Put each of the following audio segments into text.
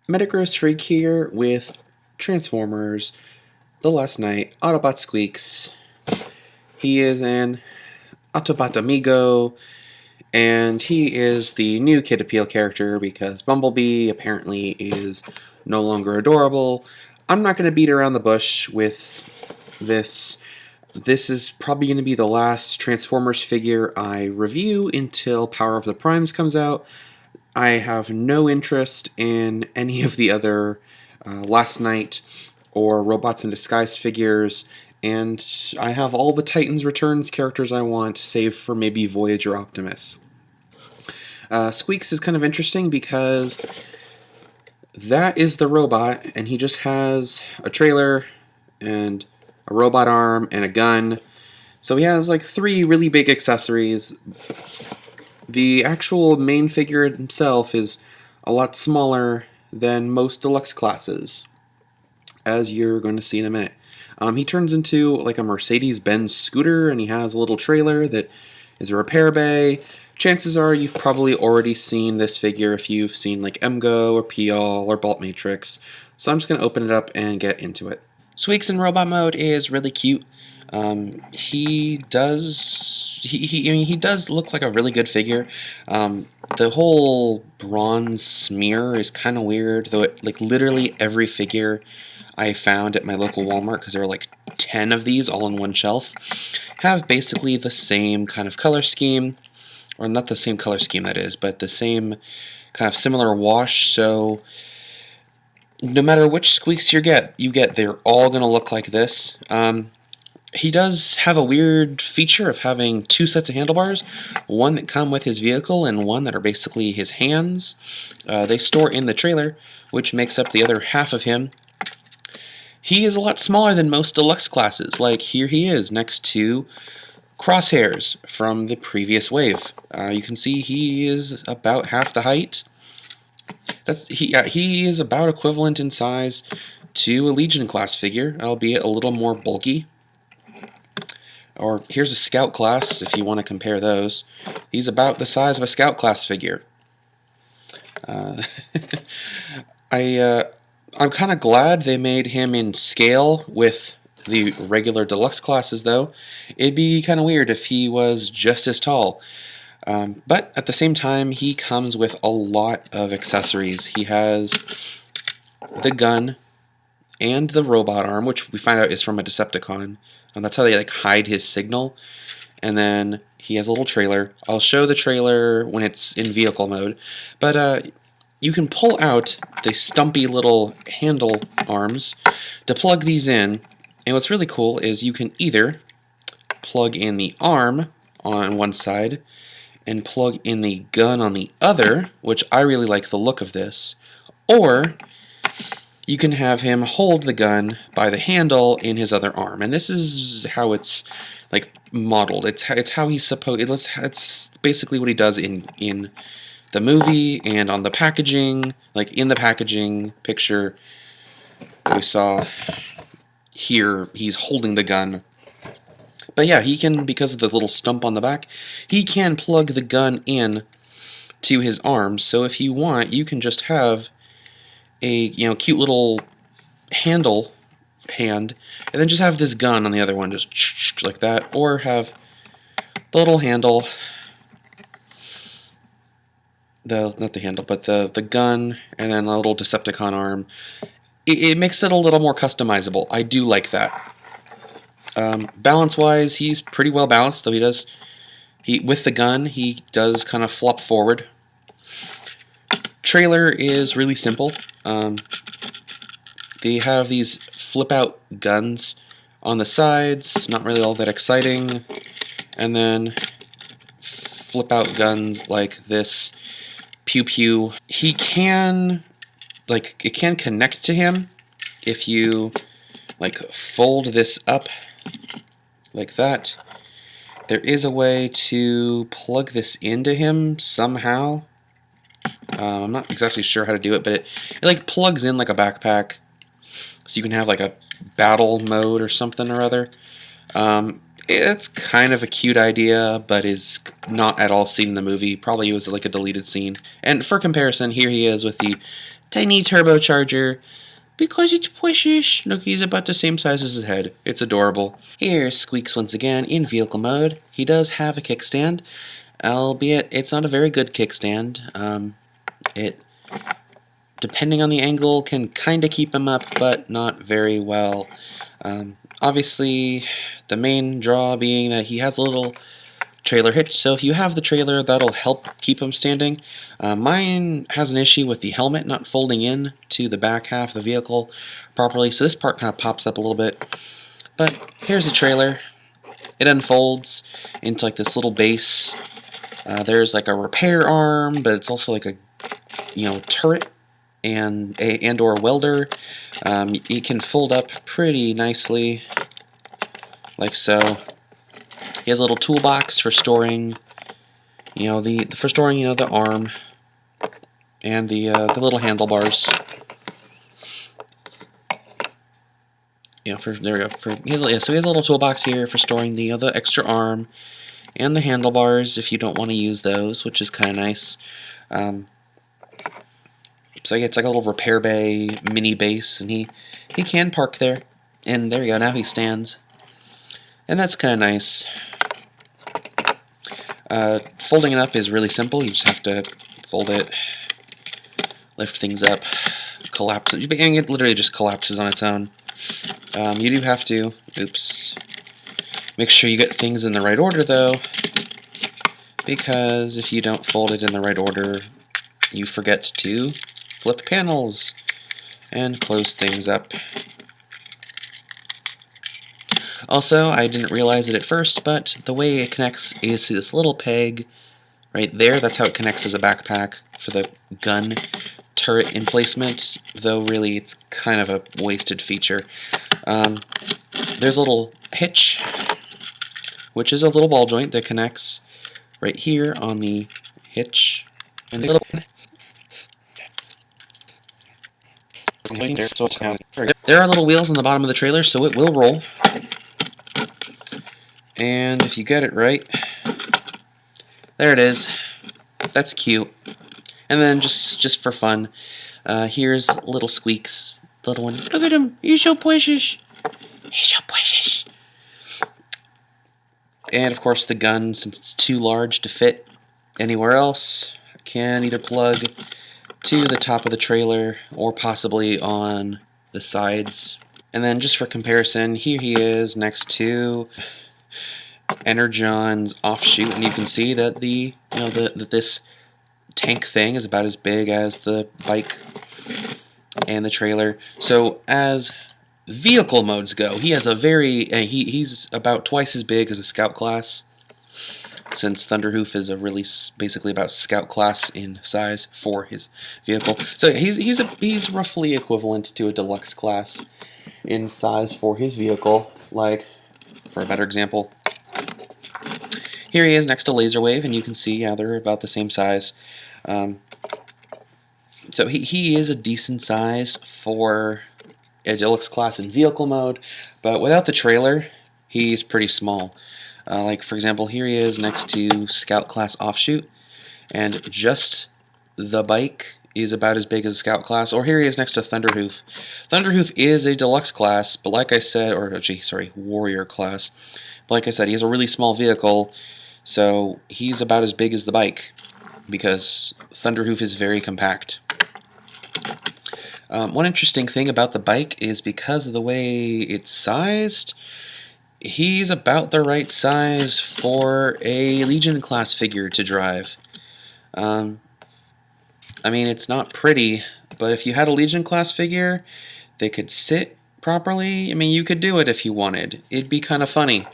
Metagross Freak here with Transformers, The Last Night, Autobot Squeaks. He is an Autobot Amigo, and he is the new Kid Appeal character because Bumblebee apparently is no longer adorable. I'm not going to beat around the bush with this. This is probably going to be the last Transformers figure I review until Power of the Primes comes out. I have no interest in any of the other Last Night or Robots in Disguise figures, and I have all the Titans Returns characters I want, save for maybe Voyager Optimus. Squeaks is kind of interesting because that is the robot, and he just has a trailer and a robot arm and a gun. So he has like 3 really big accessories. The actual main figure himself is a lot smaller than most deluxe classes, as you're going to see in a minute. He turns into like a Mercedes-Benz scooter, and he has a little trailer that is a repair bay. Chances are you've probably already seen this figure if you've seen like Emgo or PL or Bolt Matrix. So I'm just going to open it up and get into it. Squeaks in robot mode is really cute. He does look like a really good figure. The whole bronze smear is kind of weird, though like literally every figure I found at my local Walmart, because there were like 10 of these all on one shelf, have basically the same kind of color scheme, or not the same color scheme that is, but the same kind of similar wash. So no matter which Squeaks you get, they're all going to look like this. He does have a weird feature of having 2 sets of handlebars, one that come with his vehicle and one that are basically his hands. They store in the trailer, which makes up the other half of him. He is a lot smaller than most deluxe classes, like here he is next to Crosshairs from the previous wave. You can see he is about half the height. He is about equivalent in size to a Legion class figure, albeit a little more bulky. Or here's a Scout class, if you want to compare those. He's about the size of a Scout class figure. I'm kind of glad they made him in scale with the regular deluxe classes, though. It'd be kind of weird if he was just as tall. But at the same time, he comes with a lot of accessories. He has the gun and the robot arm, which we find out is from a Decepticon. And that's how they like hide his signal. And then he has a little trailer. I'll show the trailer when it's in vehicle mode. But you can pull out the stumpy little handle arms to plug these in. And what's really cool is you can either plug in the arm on one side and plug in the gun on the other, which I really like the look of this, or you can have him hold the gun by the handle in his other arm. And this is how it's like modeled. It's how he's supposed. It's basically what he does in the movie and on the packaging. Like in the packaging picture that we saw here, he's holding the gun. But yeah, he can, because of the little stump on the back, he can plug the gun in to his arms. So if you want, you can just have a cute little hand, and then just have this gun on the other one, just like that, or have the little handle, not the handle, but the gun, and then a little Decepticon arm. It makes it a little more customizable. I do like that. Balance-wise, he's pretty well balanced, though with the gun, he does kind of flop forward. Trailer is really simple. They have these flip-out guns on the sides, not really all that exciting, and then flip-out guns like this. Pew pew. He can, it can connect to him if you, fold this up like that. There is a way to plug this into him somehow. I'm not exactly sure how to do it, but it plugs in like a backpack, so you can have like a battle mode or something or other. It's kind of a cute idea, but is not at all seen in the movie. Probably was like a deleted scene. And for comparison, here he is with the tiny turbocharger. Because it's precious. Look, he's about the same size as his head. It's adorable. Here's Squeaks once again in vehicle mode. He does have a kickstand, albeit it's not a very good kickstand. It, depending on the angle, can kind of keep him up, but not very well. Obviously, the main draw being that he has a little trailer hitch, so if you have the trailer, that'll help keep him standing. Mine has an issue with the helmet not folding in to the back half of the vehicle properly, so this part kind of pops up a little bit. But here's the trailer. It unfolds into like this little base. There's like a repair arm, but it's also like a turret and or welder. It can fold up pretty nicely, like so. He has a little toolbox for storing, the arm and the little handlebars. There we go. So he has a little toolbox here for storing the extra arm and the handlebars if you don't want to use those, which is kind of nice. So it's like a little repair bay, mini base, and he can park there. And there we go. Now he stands, and that's kind of nice. Folding it up is really simple. You just have to fold it, lift things up, collapse it, and it literally just collapses on its own. You do have to, make sure you get things in the right order though, because if you don't fold it in the right order, you forget to flip panels and close things up. Also, I didn't realize it at first, but the way it connects is to this little peg right there. That's how it connects as a backpack for the gun turret emplacement, though really it's kind of a wasted feature. There's a little hitch, which is a little ball joint that connects right here on the hitch. And the little there are little wheels on the bottom of the trailer, so it will roll. And if you get it right, there it is. That's cute. And then just for fun, here's little Squeaks, the little one. Look at him. He's so precious. He's so precious. And of course the gun, since it's too large to fit anywhere else, can either plug to the top of the trailer or possibly on the sides. And then just for comparison, here he is next to Energon's offshoot, and you can see that that this tank thing is about as big as the bike and the trailer. So as vehicle modes go, he has a he's about twice as big as a scout class, since Thunderhoof is basically about scout class in size for his vehicle. So he's roughly equivalent to a deluxe class in size for his vehicle. Like, for a better example, here he is next to Laserwave, and you can see, yeah, they're about the same size. So he is a decent size for a deluxe class in vehicle mode, but without the trailer, he's pretty small. Like, for example, here he is next to Scout class offshoot, and just the bike is about as big as a Scout class. Or here he is next to Thunderhoof. Thunderhoof is a deluxe class, but like I said, warrior class. But like I said, he has a really small vehicle, so he's about as big as the bike, because Thunderhoof is very compact. One interesting thing about the bike is because of the way it's sized, he's about the right size for a Legion class figure to drive. I mean, it's not pretty, but if you had a Legion class figure, they could sit properly. I mean, you could do it if you wanted. It'd be kind of funny.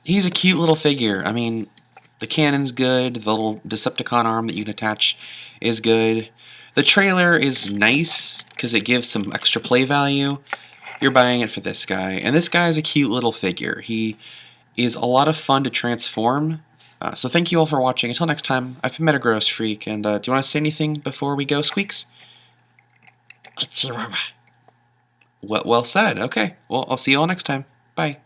He's a cute little figure. I mean, the cannon's good, the little Decepticon arm that you can attach is good. The trailer is nice because it gives some extra play value. You're buying it for this guy, and this guy is a cute little figure. He is a lot of fun to transform. So thank you all for watching. Until next time, I've been Metagross Freak, and do you want to say anything before we go, Squeaks? Well said. Okay, well, I'll see you all next time. Bye.